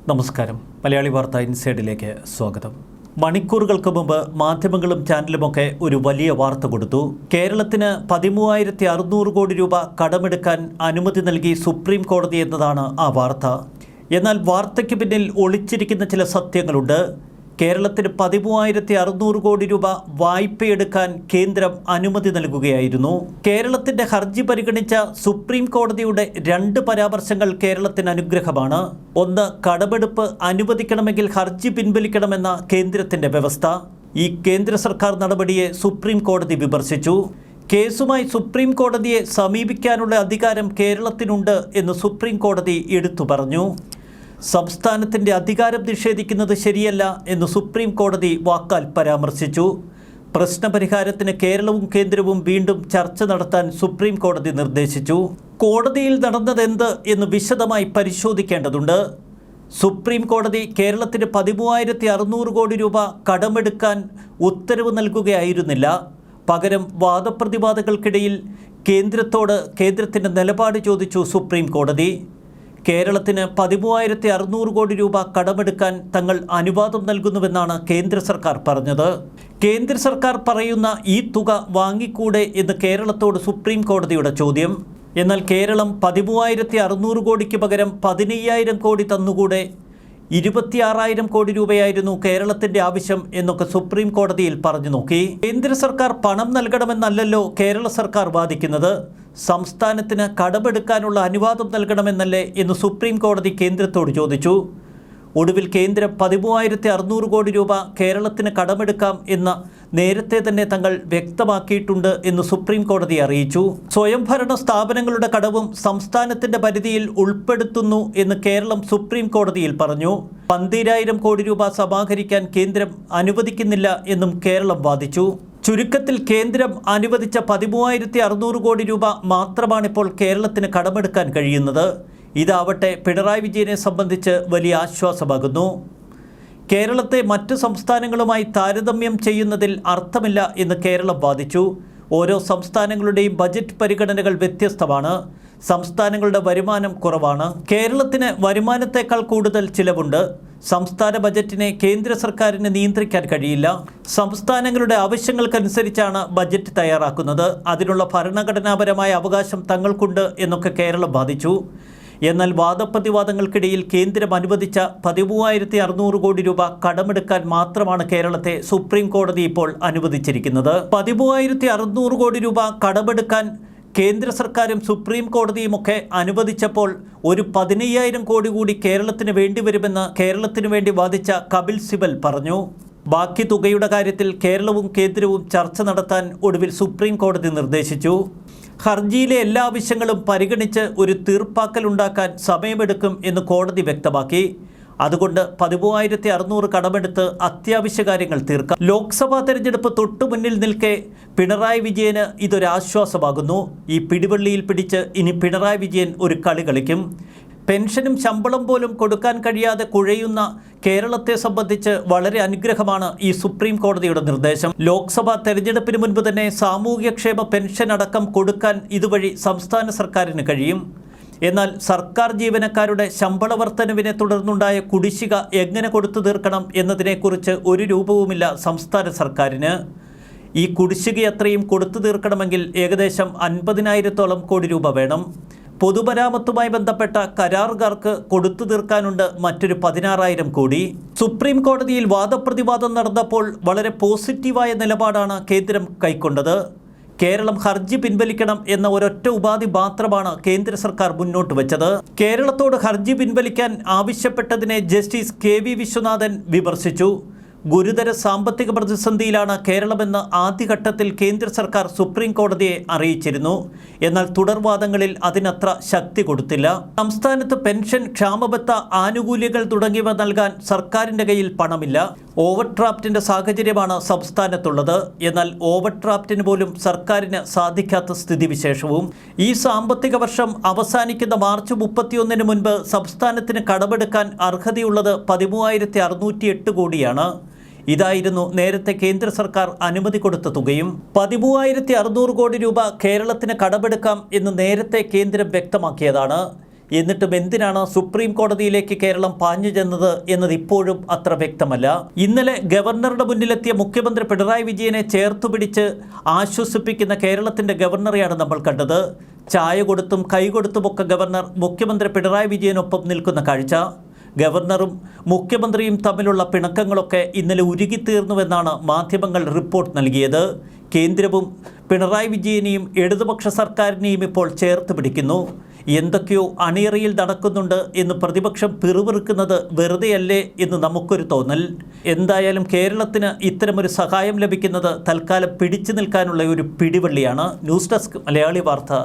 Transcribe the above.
നമസ്കാരം. മലയാളി വാർത്ത ഇൻസൈഡിലേക്ക് സ്വാഗതം. മണിക്കൂറുകൾക്ക് മുമ്പ് മാധ്യമങ്ങളും ചാനലുമൊക്കെ ഒരു വലിയ വാർത്ത കൊടുത്തു. കേരളത്തിന് 13,600 കോടി രൂപ കടമെടുക്കാൻ അനുമതി നൽകി സുപ്രീം കോടതി എന്നതാണ് ആ വാർത്ത. എന്നാൽ വാർത്തയ്ക്ക് പിന്നിൽ ഒളിച്ചിരിക്കുന്ന ചില സത്യങ്ങളുണ്ട്. കേരളത്തിന് 13,600 കോടി രൂപ വായ്പയെടുക്കാൻ കേന്ദ്രം അനുമതി നൽകുകയായിരുന്നു. കേരളത്തിന്റെ ഹർജി പരിഗണിച്ച സുപ്രീം കോടതിയുടെ 2 പരാമർശങ്ങൾ കേരളത്തിന് അനുഗ്രഹമാണ്. ഒന്ന്, കടമെടുപ്പ് അനുവദിക്കണമെങ്കിൽ ഹർജി പിൻവലിക്കണമെന്ന കേന്ദ്രത്തിന്റെ വ്യവസ്ഥ. ഈ കേന്ദ്ര സർക്കാർ നടപടിയെ സുപ്രീം കോടതി വിമർശിച്ചു. കേസുമായി സുപ്രീം കോടതിയെ സമീപിക്കാനുള്ള അധികാരം കേരളത്തിനുണ്ട് എന്ന് സുപ്രീം കോടതി എടുത്തു പറഞ്ഞു. സംസ്ഥാനത്തിൻ്റെ അധികാരം നിഷേധിക്കുന്നത് ശരിയല്ല എന്ന് സുപ്രീം കോടതി വാക്കാൽ പരാമർശിച്ചു. പ്രശ്നപരിഹാരത്തിന് കേരളവും കേന്ദ്രവും വീണ്ടും ചർച്ച നടത്താൻ സുപ്രീം കോടതി നിർദ്ദേശിച്ചു. കോടതിയിൽ നടന്നതെന്ത് എന്ന് വിശദമായി പരിശോധിക്കേണ്ടതുണ്ട്. സുപ്രീം കോടതി കേരളത്തിന് 13,600 കോടി രൂപ കടമെടുക്കാൻ ഉത്തരവ് നൽകുകയായിരുന്നില്ല. പകരം വാദപ്രതിവാദങ്ങൾക്കിടയിൽ കേന്ദ്രത്തിൻ്റെ നിലപാട് ചോദിച്ചു സുപ്രീം കോടതി. കേരളത്തിന് 13,600 കോടി രൂപ കടമെടുക്കാൻ തങ്ങൾ അനുവാദം നൽകുന്നുവെന്നാണ് കേന്ദ്ര സർക്കാർ പറഞ്ഞത്. കേന്ദ്ര സർക്കാർ പറയുന്ന ഈ തുക വാങ്ങിക്കൂടെ എന്ന് കേരളത്തോട് സുപ്രീം കോടതിയുടെ ചോദ്യം. എന്നാൽ കേരളം 13,600 കോടിക്ക് പകരം 15,000 കോടി തന്നുകൂടെ, 26,000 കോടി രൂപയായിരുന്നു കേരളത്തിന്റെ ആവശ്യം എന്നൊക്കെ സുപ്രീം കോടതിയിൽ പറഞ്ഞു നോക്കി. കേന്ദ്ര സർക്കാർ പണം നൽകണമെന്നല്ലല്ലോ കേരള സർക്കാർ വാദിക്കുന്നത്. സംസ്ഥാനത്തിന് കടമെടുക്കാനുള്ള അനുവാദം നൽകണമെന്നല്ലേ എന്ന് സുപ്രീം കോടതി കേന്ദ്രത്തോട് ചോദിച്ചു. ഒടുവിൽ കേന്ദ്രം 13,600 കോടി രൂപ കേരളത്തിന് കടമെടുക്കാം എന്ന് നേരത്തെ തന്നെ തങ്ങൾ വ്യക്തമാക്കിയിട്ടുണ്ട് എന്ന് സുപ്രീം കോടതി അറിയിച്ചു. സ്വയംഭരണ സ്ഥാപനങ്ങളുടെ കടവും സംസ്ഥാനത്തിന്റെ പരിധിയിൽ ഉൾപ്പെടുത്തുന്നു എന്ന് കേരളം സുപ്രീം കോടതിയിൽ പറഞ്ഞു. 12,000 കോടി രൂപ സമാഹരിക്കാൻ കേന്ദ്രം അനുവദിക്കുന്നില്ല എന്നും കേരളം വാദിച്ചു. ചുരുക്കത്തിൽ കേന്ദ്രം അനുവദിച്ച 13,600 കോടി രൂപ മാത്രമാണിപ്പോൾ കേരളത്തിന് കടമെടുക്കാൻ കഴിയുന്നത്. ഇതാവട്ടെ പിണറായി വിജയനെ സംബന്ധിച്ച് വലിയ ആശ്വാസമാകുന്നു. കേരളത്തെ മറ്റ് സംസ്ഥാനങ്ങളുമായി താരതമ്യം ചെയ്യുന്നതിൽ അർത്ഥമില്ല എന്ന് കേരളം വാദിച്ചു. ഓരോ സംസ്ഥാനങ്ങളുടെയും ബജറ്റ് പരിഗണനകൾ വ്യത്യസ്തമാണ്. സംസ്ഥാനങ്ങളുടെ വരുമാനം കുറവാണ്. കേരളത്തിന് വരുമാനത്തേക്കാൾ കൂടുതൽ ചിലവുണ്ട്. സംസ്ഥാന ബജറ്റിനെ കേന്ദ്ര സർക്കാരിന് നിയന്ത്രിക്കാൻ കഴിയില്ല. സംസ്ഥാനങ്ങളുടെ ആവശ്യങ്ങൾക്കനുസരിച്ചാണ് ബജറ്റ് തയ്യാറാക്കുന്നത്. അതിനുള്ള ഭരണഘടനാപരമായ അവകാശം തങ്ങൾക്കുണ്ട് എന്നൊക്കെ കേരളം വാദിച്ചു. എന്നാൽ വാദപ്രതിവാദങ്ങൾക്കിടയിൽ കേന്ദ്രം അനുവദിച്ച 13,600 കോടി രൂപ കടമെടുക്കാൻ മാത്രമാണ് കേരളത്തെ സുപ്രീം കോടതി ഇപ്പോൾ അനുവദിച്ചിരിക്കുന്നത്. 13,600 കോടി രൂപ കടമെടുക്കാൻ കേന്ദ്ര സർക്കാരും സുപ്രീം കോടതിയുമൊക്കെ അനുവദിച്ചപ്പോൾ ഒരു 15,000 കോടി കൂടി കേരളത്തിന് വേണ്ടിവരുമെന്ന് കേരളത്തിന് വേണ്ടി വാദിച്ച കപിൽ സിബൽ പറഞ്ഞു. ബാക്കി തുകയുടെ കാര്യത്തിൽ കേരളവും കേന്ദ്രവും ചർച്ച നടത്താൻ ഒടുവിൽ സുപ്രീം കോടതി നിർദ്ദേശിച്ചു. ഹർജിയിലെ എല്ലാ ആവശ്യങ്ങളും പരിഗണിച്ച് ഒരു തീർപ്പാക്കലുണ്ടാക്കാൻ സമയമെടുക്കും എന്ന് കോടതി വ്യക്തമാക്കി. അതുകൊണ്ട് 13,600 കടമെടുത്ത് അത്യാവശ്യ കാര്യങ്ങൾ തീർക്കാം. ലോക്സഭാ തെരഞ്ഞെടുപ്പ് തൊട്ടു മുന്നിൽ നിൽക്കെ പിണറായി വിജയന് ഇതൊരാശ്വാസമാകുന്നു. ഈ പിടിവള്ളിയിൽ പിടിച്ച് ഇനി പിണറായി വിജയൻ ഒരു കളി കളിക്കും. പെൻഷനും ശമ്പളം പോലും കൊടുക്കാൻ കഴിയാതെ കുഴയുന്ന കേരളത്തെ സംബന്ധിച്ച് വളരെ അനുഗ്രഹമാണ് ഈ സുപ്രീം കോടതിയുടെ നിർദ്ദേശം. ലോക്സഭാ തെരഞ്ഞെടുപ്പിന് മുൻപ് തന്നെ സാമൂഹ്യക്ഷേമ പെൻഷൻ അടക്കം കൊടുക്കാൻ ഇതുവഴി സംസ്ഥാന സർക്കാരിന് കഴിയും. എന്നാൽ സർക്കാർ ജീവനക്കാരുടെ ശമ്പള വർധനവിനെ തുടർന്നുണ്ടായ കുടിശ്ശിക എങ്ങനെ കൊടുത്തു തീർക്കണം എന്നതിനെക്കുറിച്ച് ഒരു രൂപവുമില്ല സംസ്ഥാന സർക്കാരിന്. ഈ കുടിശ്ശിക അത്രയും കൊടുത്തു തീർക്കണമെങ്കിൽ ഏകദേശം 50,000-ഓളം കോടി രൂപ വേണം. പൊതുമരാമത്തുമായി ബന്ധപ്പെട്ട കരാറുകാർക്ക് കൊടുത്തു തീർക്കാനുണ്ട് മറ്റൊരു 16,000 കോടി. സുപ്രീം കോടതിയിൽ വാദപ്രതിവാദം നടന്നപ്പോൾ വളരെ പോസിറ്റീവായ നിലപാടാണ് കേന്ദ്രം കൈക്കൊണ്ടത്. കേരളം ഹർജി പിൻവലിക്കണം എന്ന ഒരൊറ്റ ഉപാധി മാത്രമാണ് കേന്ദ്ര സർക്കാർ മുന്നോട്ട് വെച്ചത്. കേരളത്തോട് ഹർജി പിൻവലിക്കാൻ ആവശ്യപ്പെട്ടതിനെ ജസ്റ്റിസ് KV വിശ്വനാഥൻ വിമർശിച്ചു. ഗുരുതര സാമ്പത്തിക പ്രതിസന്ധിയിലാണ് കേരളമെന്ന് ആദ്യഘട്ടത്തിൽ കേന്ദ്ര സർക്കാർ സുപ്രീം കോടതിയെ അറിയിച്ചിരുന്നു. എന്നാൽ തുടർവാദങ്ങളിൽ അതിനത്ര ശക്തി കൊടുത്തില്ല. സംസ്ഥാനത്ത് പെൻഷൻ, ക്ഷാമബത്ത ആനുകൂല്യങ്ങൾ തുടങ്ങിയവ നൽകാൻ സർക്കാരിൻ്റെ കയ്യിൽ പണമില്ല. ഓവർഡ്രാഫ്റ്റിൻ്റെ സാഹചര്യമാണ് സംസ്ഥാനത്തുള്ളത്. എന്നാൽ ഓവർഡ്രാഫ്റ്റിന് പോലും സർക്കാരിന് സാധിക്കാത്ത സ്ഥിതിവിശേഷവും. ഈ സാമ്പത്തിക വർഷം അവസാനിക്കുന്ന മാർച്ച് 31-ന് മുൻപ് സംസ്ഥാനത്തിന് കടമെടുക്കാൻ അർഹതയുള്ളത് 13,608 കോടിയാണ്. ഇതായിരുന്നു നേരത്തെ കേന്ദ്ര സർക്കാർ അനുമതി കൊടുത്ത തുകയും. 13,600 കോടി രൂപ കേരളത്തിന് കടമെടുക്കാം എന്ന് നേരത്തെ കേന്ദ്രം വ്യക്തമാക്കിയതാണ്. എന്നിട്ടും എന്തിനാണ് സുപ്രീം കോടതിയിലേക്ക് കേരളം പാഞ്ഞു ചെന്നത് എന്നത് ഇപ്പോഴും അത്ര വ്യക്തമല്ല. ഇന്നലെ ഗവർണറുടെ മുന്നിലെത്തിയ മുഖ്യമന്ത്രി പിണറായി വിജയനെ ചേർത്തുപിടിച്ച് ആശ്വസിപ്പിക്കുന്ന കേരളത്തിൻ്റെ ഗവർണറെയാണ് നമ്മൾ കണ്ടത്. ചായ കൊടുത്തും കൈ കൊടുത്തുമൊക്കെ ഗവർണർ മുഖ്യമന്ത്രി പിണറായി വിജയനൊപ്പം നിൽക്കുന്ന കാഴ്ച. ഗവർണറും മുഖ്യമന്ത്രിയും തമ്മിലുള്ള പിണക്കങ്ങളൊക്കെ ഇന്നലെ ഉരുകിത്തീർന്നുവെന്നാണ് മാധ്യമങ്ങൾ റിപ്പോർട്ട് നൽകിയത്. കേന്ദ്രവും പിണറായി വിജയനെയും ഇടതുപക്ഷ സർക്കാരിനെയും ഇപ്പോൾ ചേർത്ത് പിടിക്കുന്നു. എന്തൊക്കെയോ അണിയറയിൽ നടക്കുന്നുണ്ട് എന്ന് പ്രതിപക്ഷം പിറുപിറുക്കുന്നത് വെറുതെയല്ലേ എന്ന് നമുക്കൊരു തോന്നൽ. എന്തായാലും കേരളത്തിന് ഇത്തരമൊരു സഹായം ലഭിക്കുന്നത് തൽക്കാലം പിടിച്ചു നിൽക്കാനുള്ള ഒരു പിടിവള്ളിയാണ്. ന്യൂസ് ഡെസ്ക് മലയാളി വാർത്ത.